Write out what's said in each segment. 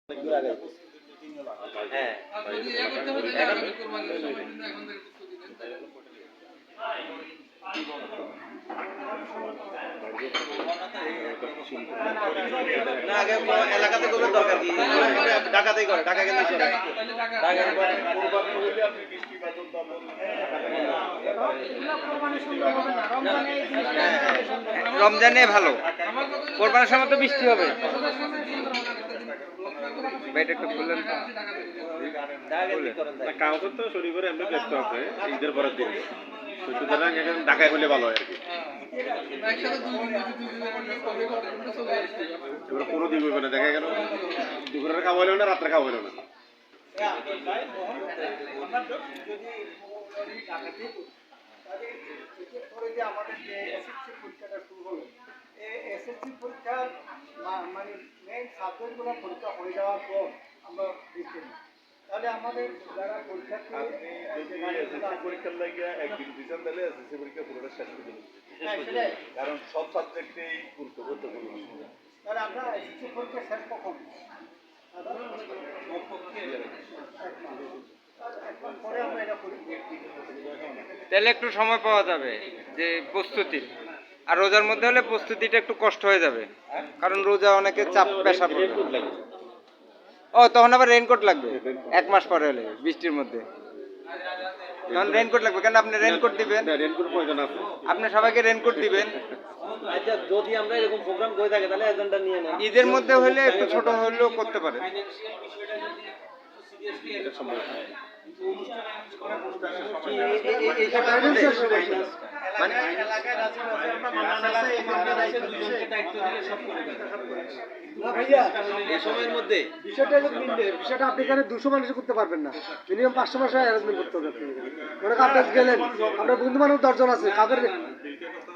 হ্যাঁ না আগে এলাকাতে করলে দরকার কি ঢাকাতেই করে ঢাকা গেলে রমজানে ভালো কোরবানির সময় তো বৃষ্টি হবে কাগজ তো শরীফের এমনি ব্যস্ত আছে ঈদের পরের দিন সুতরাং এখন ঢাকায় হলে ভালো হয় আর কি এবার কোনো দিন হইবে না দেখা গেল দুপুরের খাওয়া হইলেও না রাত্রে খাওয়া হইলেও না আমাদের যে এসএসসি পরীক্ষাটা শুরু হলো এসএসসি পরীক্ষার মানে মেইন সাবজেক্টগুলো পরীক্ষা হয়ে যাওয়ার পর আমরা দেখতে তাহলে আমাদের যারা পরীক্ষার্থী পরীক্ষার লাগিয়ে একদিন ডিসিশন দিলে এসএসসি পরীক্ষা পুরোটা শেষ করে দেবে কারণ সব সাবজেক্টেই গুরুত্বপূর্ণ তাহলে আমরা এসএসসি পরীক্ষা শেষ কখন তাহলে একটু সময় পাওয়া যাবে যে প্রস্তুতির আর রোজার মধ্যে হলে প্রস্তুতিটা একটু কষ্ট হয়ে যাবে কারণ রোজা অনেকে চাপ পেশা পড়বে ও তখন আবার রেইনকোট লাগবে এক মাস পরে হলে বৃষ্টির মধ্যে তখন রেইনকোট লাগবে কেন আপনি রেইনকোট দিবেন আপনি সবাইকে রেইনকোট দিবেন আচ্ছা যদি আমরা এরকম প্রোগ্রাম করে থাকি তাহলে এজেন্ডা নিয়ে নেন ঈদের মধ্যে হলে একটু ছোট হলেও করতে পারে বিষয়টা আপনি এখানে 200 মানুষ করতে পারবেন না মিনিমাম 500 মানুষ অ্যারেঞ্জমেন্ট করতে হবে মনে করেন আপনি গেলেন আপনার বন্ধু বান্ধব 10 জন আছে কাদের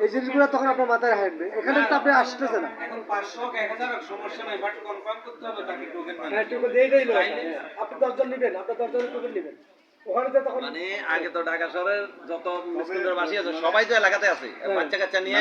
এই জিনিসগুলো তখন আপনার মাথায় হাঁটবে এখানে তো আপনি আসতেছে না এখন 500 1000 সমস্যা নাই বাট কনফার্ম করতে হবে তাকে টোকেন হ্যাঁ টোকেন দিয়ে দেই না আপনি 10 জন নেবেন আপনি 10 জনের টোকেন নেবেন ওখানে তো তখন মানে আগে তো ঢাকা শহরের যত মুসলিমদের বাসী আছে সবাই তো এলাকাতে আছে বাচ্চা কাচ্চা নিয়ে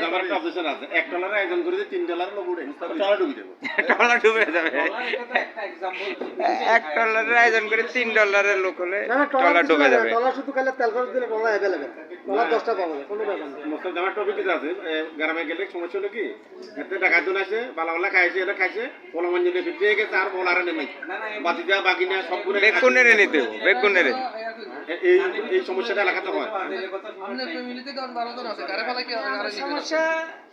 আমার একটা অবজেকশন আছে $1 আয়োজন করে $3 লোক উঠে টাকা ডুবে দেবো ডলার ডুবে যাবে $1 আয়োজন করে $3 লোক হলে ডলার ডুবে যাবে ডলার শুধু খালি তেল খরচ দিলে ডলার अवेलेबल ডলার 10টা পাবো কোনো ব্যাপার না মোস্তাক জামার টপিক আছে গ্রামে গেলে সমস্যা হলো কি এতে টাকা জন আছে বালাওয়ালা খাইছে এটা খাইছে পোলামান যদি ফিরে গেছে আর বলারে নেই বাকি যা বাকি না সব করে বেগুনেরে নিতে বেগুনেরে এই সমস্যাটা এলাকাতে হয় আমাদের ফ্যামিলিতে 10-12 জন আছে কারে ফেলা কি সমস্যা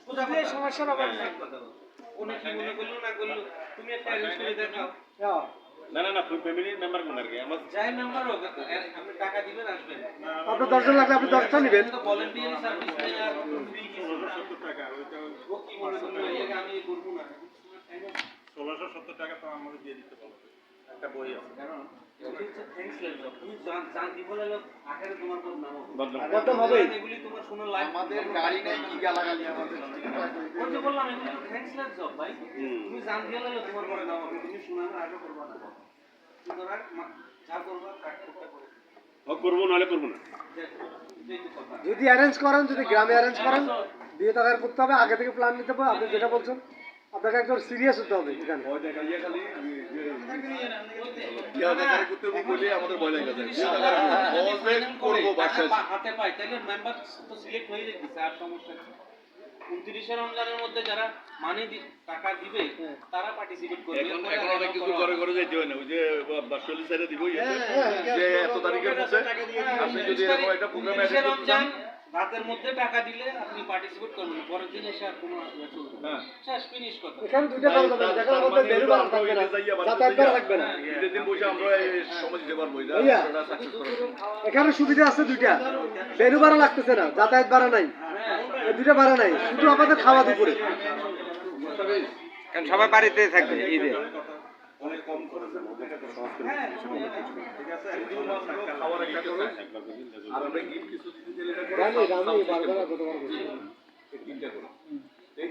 বুঝলে সমস্যার অভাব নাই উনি কি মনে করলো না করলো তুমি একটা অ্যারেঞ্জ করে দেখাও না ফ্যামিলির মেম্বার কোন আর কি আমার যাই মেম্বার হোক আপনি টাকা দিবেন আসবেন আপনি 10 জন লাগলে আপনি 10টা নেবেন তো ভলান্টিয়ারি সার্ভিস নেই আর ফ্রি কি 1670 টাকা ও কি মনে করলো এটাকে আমি করব না 1670 টাকা তো আমাকে দিয়ে দিতে পারবে একটা বই আছে কারণ থ্যাঙ্কস লাগবে তুমি জান দিব লাগলো আখেরে তোমার কোন নাম বদনাম হবে এগুলি তোমার শোনা লাইভ আমাদের গাড়ি নাই কি গালাগালি আমাদের ওই যে বললাম এগুলি তো থ্যাঙ্কস লাগবে ভাই তুমি জান দিয়ে লাগলো তোমার কোন নাম হবে তুমি শোনা না আগে করবা না সুতরাং যা করবা কাটটা করে করবো নাহলে করবো না যদি অ্যারেঞ্জ করেন যদি গ্রামে অ্যারেঞ্জ করেন বিয়ে টাকার করতে হবে আগে থেকে প্ল্যান নিতে হবে আপনি যেটা বলছেন আপনাকে একদম সিরিয়াস হতে হবে এখানে আমাদের ভয় লাগে হাতে পাই তাহলে মেম্বার তো সিলেক্ট হয়ে যাচ্ছে আর সমস্যা 29 রমজানের মধ্যে যারা মানে টাকা দিবে তারা পার্টিসিপেট করবে এখন অনেক কিছু ঘরে ঘরে যেতে হয় না ওই যে বাসলি সাইডে দিবই যে এত তারিখের মধ্যে আপনি যদি এরকম একটা প্রোগ্রাম অ্যাটেন্ড করতে চান রাতের মধ্যে টাকা দিলে আপনি পার্টিসিপেট করবেন পরের দিন এসে আর কোনো চলবে না শেষ ফিনিশ কথা এখানে দুইটা কাজ হবে যেখানে মধ্যে বেরু বাড়া থাকবে না যাতায়াত করা লাগবে না ঈদের দিন বসে আমরা সময় দিতে পারবো এখানে সুবিধা আছে দুইটা বেরু বাড়া লাগতেছে না যাতায়াত ভাড়া নাই এই দুইটা ভাড়া নাই শুধু আমাদের খাওয়া দুপুরে কারণ সবাই বাড়িতে থাকবে ঈদে অনেক কম করেছে ঠিক আছে খাওয়ার একটা করো আর আমরা গিফট কিছু দিতে চাইলে এটা রামি বারবার গতবার বলছি এই তিনটা করো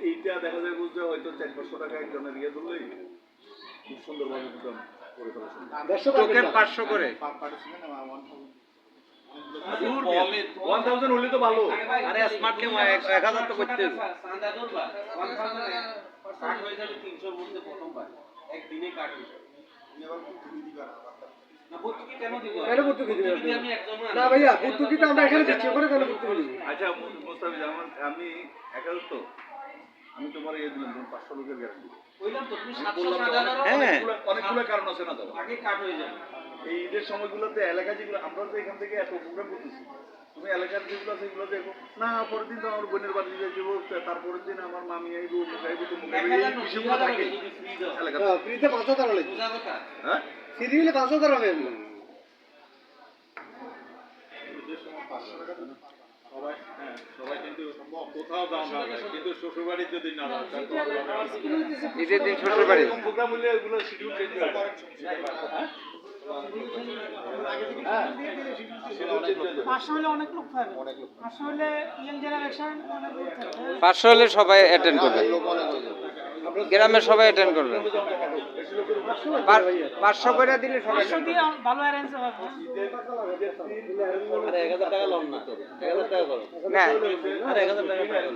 এইটা দেখা যায় বুঝতে হয়তো 400 টাকা একজনের ইয়ে ধরলেই খুব সুন্দরভাবে প্রোগ্রাম করে ফেলা সম্ভব টোকেন 500 করে পার্টিসিপেন্ট 1000 হলে তো ভালো আরে স্মার্টলি 1000 তো করতে হবে চাঁদা ধরবা 1000 হয়ে যাবে 300 এর মধ্যে প্রথমবার একদিনে কাট হয়ে যাবে। না ভর্তুকি কেন দিব? কেন ভর্তুকি দিবেন? ভর্তুকি আমি একদম না ভাইয়া, ভর্তুকি তো আমরা এখানে দিচ্ছি, ওখানে কেন ভর্তুকি দিব? আচ্ছা মোস্তাফিজ আমি একাদশ তো আমি তোমার দিলাম 500 লোকের গ্যারান্টি কইলাম তো তুমি আমি 700 বললাম তো সাজানোর হ্যাঁ। অনেকগুলো কারণ আছে না তো আগে কাট হয়ে যাবে। এই ঈদের সময়গুলোতে এলাকা যেগুলো আমরা তো এখান থেকে এত প্রোগ্রাম করতেছি তুমি এলাকার যেগুলো আছে সেগুলো দেখো না পরের দিন তো আমার বোনের বাড়ি যাবো তারপরের দিন আমার মামি আইবো আইবো তো এই বিষয়গুলো থাকে যদি ফ্রি দাও এলাকা ফ্রিতে 5,000 লাগবে। বুঝা কথা। হ্যাঁ ফ্রি হলে 5,000 হবে। সবাই কিন্তু কোথাও যাওয়া যাবে কিন্তু শ্বশুর বাড়ি যদি না যাও ঈদের দিন শ্বশুর বাড়ি প্রোগ্রাম হলে এগুলো শিডিউল চেঞ্জ হয় পাঁচশো হলে অনেক লোক পাবে, পাঁচশো হলে ইয়াং জেনারেশন অনেক লোক থাকবে। 500 হলে সবাই অ্যাটেন্ড করবে, গ্রামের সবাই অ্যাটেন্ড করবে। 500 করে দিলে সবাই পাঁচশো দিয়ে ভালো অ্যারেঞ্জ হবে। আরে 1000 টাকা লোন না 1000 টাকা করো। না, আরে 1000 টাকা করো।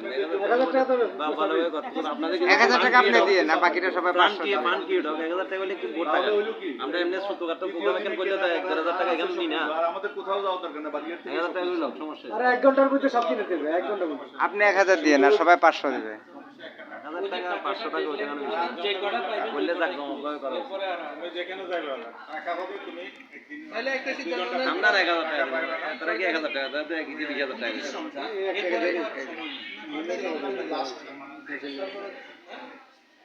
1000 টাকা দেবে। বা ভালোভাবে কথা বলো। আপনাদের 1000 টাকা আপনি দিয়ে না, বাকিটা সবাই 500 টাকা। ফান কি ওটা 1000 টাকা হলে কি ভোট টাকা। আমরা এমনি 70 কাটা প্রোগ্রাম এখানে করলে তো 1000 টাকা এখানে নি না। আর আমাদের কোথাও যাওয়া দরকার না বাড়ির থেকে 1000 টাকা হলো সমস্যা। আরে 1 ঘন্টার মধ্যে সব কিনে দেবে, 1 ঘন্টার মধ্যে। আপনি 1000 দিয়ে না, সবাই 500 দিবে। 1000 টাকা 500 টাকা ওটা কোনো বিষয় না। যে কটা পাইবে বললে যাক জমা করো। যেখানে যাবে টাকা হবে তুমি একদিন আমরা 1000 টাকা দেব। তারা কি 1000 টাকা দেয়? এক দিন 20000 টাকা দিবে।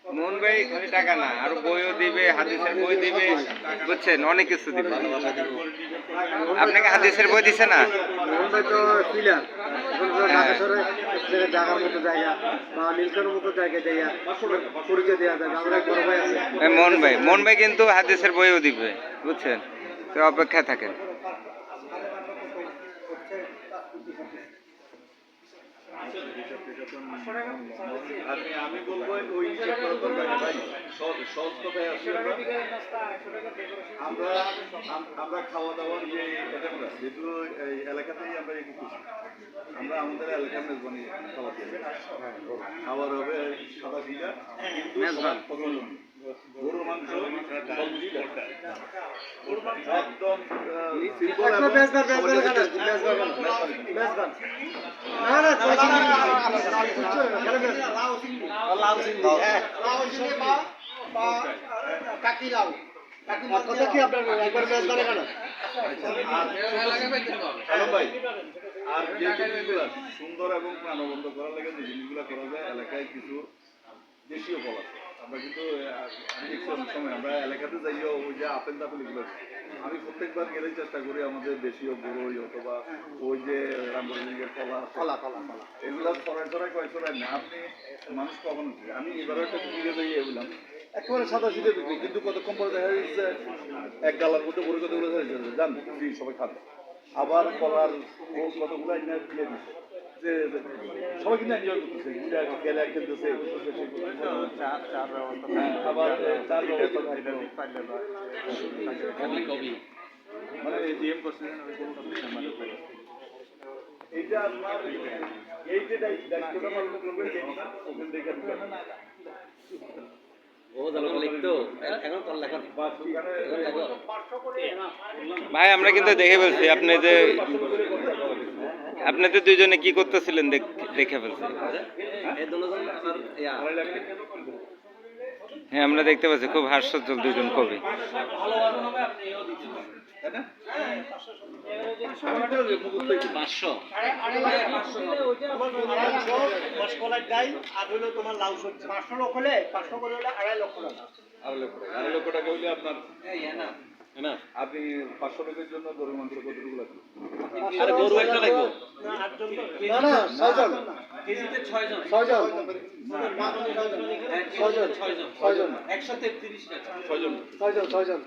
মোহন ভাই খালি টাকা না, আর বইও দিবে, হাদিসের বই দিবে, বুঝছেন, অনেক কিছু দিবে। আপনাকে হাদিসের বই দিছে না? মুম্বাই তো পিলার, এখন তো ঢাকা শহরে জায়গার মতো জায়গা বা নীলকার মতো জায়গায় জায়গা পরিচয় দেওয়া যাবে। আমরা এক বড় ভাই আছে, এই মোহন ভাই কিন্তু হাদিসের বইও দিবে, বুঝছেন, তো অপেক্ষায় থাকেন। আমি বলবো ওই হিসাব করার দরকার নেই ভাই সহজ কথায় আসি আমরা আমরা খাওয়া দাওয়ার যে এটা আমরা যেহেতু এই এলাকাতেই আমরা এই করছি আমরা আমাদের এলাকার মেজবানি খাবার দিয়ে খাবার হবে সাদা ভিজা মেজবান গরুর মাংস একদম সিম্পল এবং মেজবান মেজবান না না কথা কি আপনার একবার মেজবান এখানে হ্যালো ভাই আর যে জিনিসগুলো সুন্দর এবং প্রাণবন্ত করার লাগে যে জিনিসগুলো করা যায় এলাকায় কিছু দেশীয় ফল আছে আমরা কিন্তু আমি দেখছি অনেক সময় আমরা এলাকাতে যাইও ওই যে আপেল টাপেল এগুলো আমি প্রত্যেকবার গেলে চেষ্টা করি আমাদের দেশীয় বড়ই অথবা ওই যে রামগঞ্জের কলা এগুলো ছড়ায় কয় ছড়ায় না আপনি মানুষ কখন আমি এবারে একটা দিকে যাইয়ে বললাম একেবারে সাদা সিধে বিক্রি কিন্তু কতক্ষণ পরে দেখা যাচ্ছে এক গালার মধ্যে বড় কতগুলো জান সবাই খাবে আবার কলার কতগুলো এনে দিয়ে দিচ্ছে যে সবাই কিন্তু এনজয় করতেছে গেলে খেলতেছে আবার চার ব্যবস্থা মানে জিএম করছেন এইটা আপনার এই যে দায়িত্বটা পালন করবেন ওখান থেকে ও জানো লিখতো এখন তোর লেখা ভাই আমরা কিন্তু দেখে ফেলছি আপনাদের দুইজনে কি করতেছিলেন দেখে ফেলছি। এই দুজন আর ইয়া হ্যাঁ আমরা দেখতে পাচ্ছি খুব হাস্যোজ্জ্বল দুইজন কবি। ভালো হবে আপনি এও দিতে পারেন। তাই না? 500 500 লোক হলে 500 করে হলে 2.5 লক্ষ টাকা। 2.5 লক্ষ টাকা হইলে আপনার এই না না আপনি 500 লোকের জন্য গরুর মাংস কতটুকু লাগবে আরে গরু একটা লাগবে না না 6 জন কেজিতে 6 জন 6 জন 6 জন 133 টাকা 6 জন 6 জন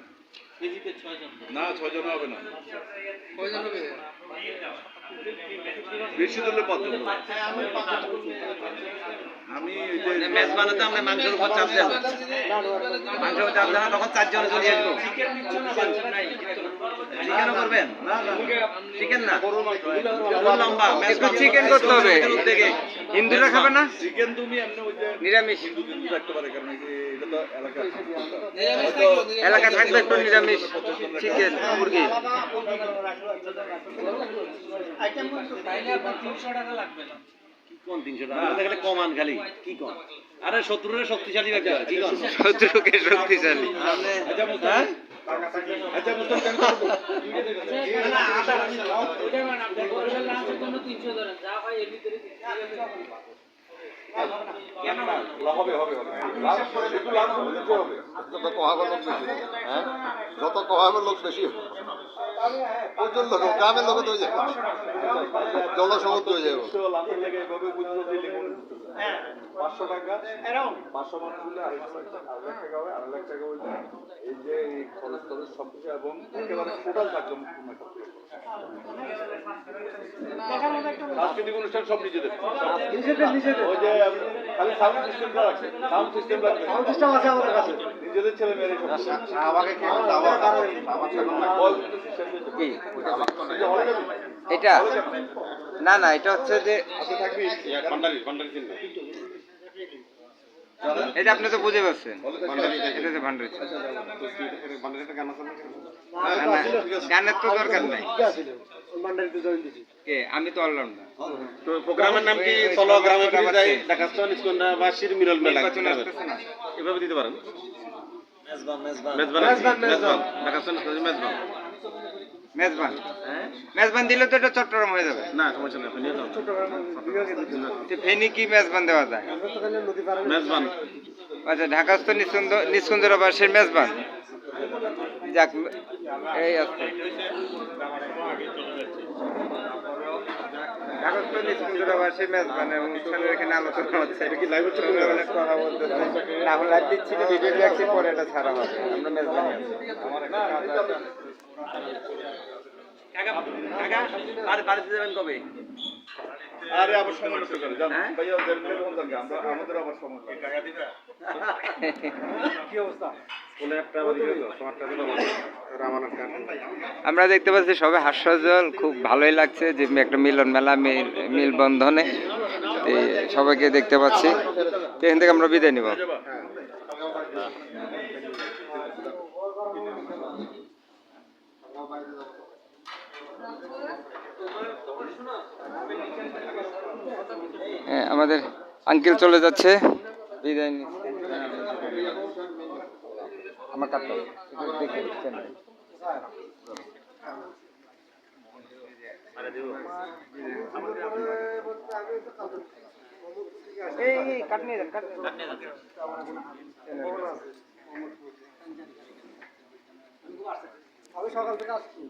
কেজিতে 6 জন না 6 জন হবে না বেশি দিলে 5 জন আমি এই যে মেজবানাতে আমরা মাংসের উপর চাপ দেব মাংসের চাপ দেন তখন 4 জন চলে আসবে চিকেন নিচ্ছেন না বাচ্চা নাই চিকেনও করবেন না না চিকেন না গরু লম্বা একটু চিকেন করতে হবে, উদ্যোগে হিন্দুরা খাবে না, চিকেন তুমি এমনি ওই যে নিরামিষ। হিন্দু রাখতে পারে কারণ এই যে এটা তো এলাকা এলাকা থাকবে একটু নিরামিষ চিকেন মুরগি। তাইলে আপনার 300 টাকা লাগবে না। কোন 300 টাকা? আমাদের এখানে কমান খালি কি কোন? আরে শত্রুরে শক্তিশালী ব্যক্তি কি কোন? শত্রুকে শক্তিশালী। আচ্ছা মুসলমান কেন করবো? হবে হবে হবে লাভ শুধু লাভ দিতে হবে। যত কহাবের লোক বেশি, হ্যাঁ যত কহাবের লোক বেশি প্রচুর লোক গ্রামের লোক তো হয়ে যাবে জনসমুদ্র হয়ে যাবে। লাভের লেগে এভাবে বুঝতে দিলে মনে হচ্ছে 500 টাকা 500 মানুষ হলে 250 টাকা 2 লাখ টাকা হবে 2 লাখ টাকা হইলে এই যে এই খরচ টরচ সব কিছু এবং একেবারে টোটাল থাকবে সাংস্কৃতিক অনুষ্ঠান সব নিজেদের ওই যে খালি সাউন্ড সিস্টেমটা রাখছে সাউন্ড সিস্টেম রাখবে আছে আমাদের কাছে। নিজেদের ছেলে মেয়েরা সব আমাকে কি দাওয়া কি এটা না না এটা হচ্ছে যে থাকবি ভান্ডারি চিন্তা এটা আপনি তো বুঝে পাচ্ছেন এটা যে ভান্ডারি ছিল। ভান্ডারিটা গান আছে না? না, না, গানের তো দরকার নাই। মান্ডারিতে জয়েন দিছি। কে আমি তো অলরাউন্ডার। তো প্রোগ্রামের নাম কি চলো গ্রামে ফিরে যাই ঢাকাস্থান ইস্কন্ডা বা শির মিলন মেলা নির্বাচন আসতেছে না। এভাবে দিতে পারেন মেজবান মেজবান ঢাকাস্থান ইস্কন্ডা মেজবান মেজবান মেজবান দিলে তো এটা চট্টগ্রাম হয়ে যাবে। না সমস্যা নেই আপনি নিয়ে যান তো ফেনী কি মেজবান দেওয়া যায়? মেজবান আচ্ছা ঢাকাস্থ নিষ্কুঞ্জরাবাসের মেজবান। যাক এই আছে ঢাকাস্থ নিষ্কুঞ্জরাবাসের মেজবানের অনুষ্ঠানের এখানে আলোচনা হচ্ছে। এটা কি লাইভ হচ্ছে অনেক কথা বলতেছে না হলে লাইভ দিচ্ছি না, ভিডিও দেখছি পরে এটা ছাড়া হবে। আমরা মেজবানি আছি। আর বাড়িতে যাবেন কবে? আরে আবার সময় নষ্ট করে জান ভাইয়া দেখলে কোন জায়গা আমরা আমাদের আবার সময় লাগে টাকা দিবে কি অবস্থা? কোন একটা আমাদের সমাজটা দিল রামানন্দ খান আমরা দেখতে পাচ্ছি সবাই হাস্যজ্জ্বল, খুব ভালোই লাগছে যে একটা মিলন মেলা মিলবন্ধনে তো সবাইকে দেখতে পাচ্ছি। তো এখান থেকে আমরা বিদায় নিব। হ্যাঁ আমাদের আঙ্কেল চলে যাচ্ছে, বিদায় নিচ্ছে। আমার কাটতে হবে। একটু দেখে দিচ্ছেন। এই কাট নিয়ে যান, কাট আমি সকাল থেকে আসছি।